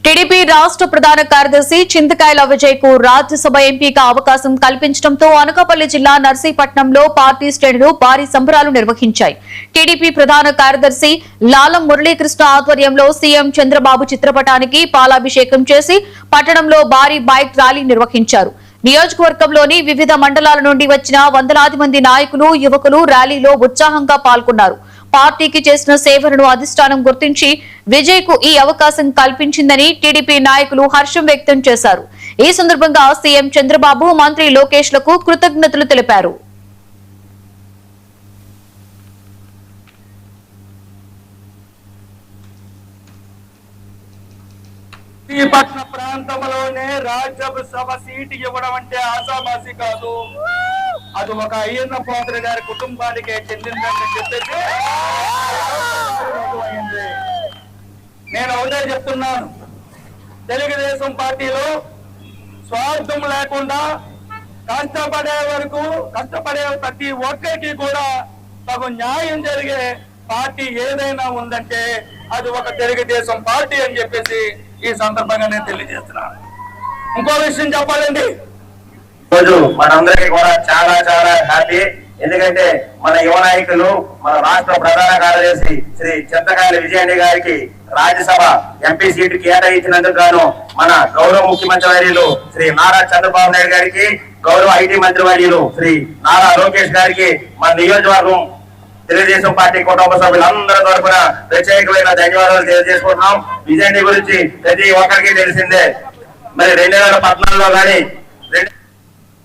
TDP రాష్ట్ర ప్రధాన కార్యదర్శి చింతకాయల విజయ్ కు రాజ్యసభ ఎంపీగా అవకాశం కల్పించడంతో అనకాపల్లి జిల్లా నర్సీపట్నంలో పార్టీ శ్రేణులు భారీ సంబరాలు నిర్వహించాయి. టీడీపీ ప్రధాన కార్యదర్శి లాలం మురళీకృష్ణ ఆధ్వర్యంలో సీఎం చంద్రబాబు చిత్రపటానికి పాలాభిషేకం చేసి పట్టణంలో భారీ బైక్ ర్యాలీ నిర్వహించారు. నియోజకవర్గంలోని వివిధ మండలాల నుండి వచ్చిన వందలాది మంది నాయకులు, యువకులు ర్యాలీలో ఉత్సాహంగా పాల్గొన్నారు. పార్టీకి చేసిన సేవలను అధిష్టానం గుర్తించి విజయ్ కు ఈ అవకాశం కల్పించిందని టీడీపీ నాయకులు హర్షం వ్యక్తం చేశారు. ఈ సందర్భంగా సీఎం చంద్రబాబు, మంత్రి లోకేష్ లకు కృతజ్ఞతలు తెలిపారు. ఈ పట్టణ ప్రాంతంలోనే రాజ్యసభ సీటు ఇవ్వడం అంటే ఆసామాసి కాదు. అది ఒక అయ్యన్న పాత్ర గారి కుటుంబానికి చెందిందని చెప్పేసి నేను ఒకటే చెప్తున్నాను. తెలుగుదేశం పార్టీలో స్వార్థం లేకుండా కష్టపడే వరకు కష్టపడే ప్రతి ఒక్కరికి కూడా తగు న్యాయం జరిగే పార్టీ ఏదైనా ఉందంటే అది ఒక తెలుగుదేశం పార్టీ అని చెప్పేసి ఈ సందర్భంగా నేను తెలియజేస్తున్నాను. ఇంకో విషయం చెప్పాలండి, రోజు మనందరికీ కూడా చాలా చాలా హ్యాపీ. ఎందుకంటే మన యువ నాయకులు, మన రాష్ట్ర ప్రధాన కార్యదర్శి శ్రీ చింతకాయల విజయ్ గారికి రాజ్యసభ ఎంపీ సీటు కేటాయించినందుకు గాను మన గౌరవ ముఖ్యమంత్రి వర్యులు శ్రీ నారా చంద్రబాబు నాయుడు గారికి, గౌరవ ఐటీ మంత్రి వర్యులు శ్రీ నారా లోకేష్ గారికి, మన నియోజకవర్గం తెలుగుదేశం పార్టీ కుటుంబ సభ్యులందరి తరఫున ప్రత్యేకమైన ధన్యవాదాలు తెలియజేసుకుంటున్నాం. విజయ్ గురించి ప్రతి ఒక్కరికి తెలిసిందే. మరి 2014లో గానీ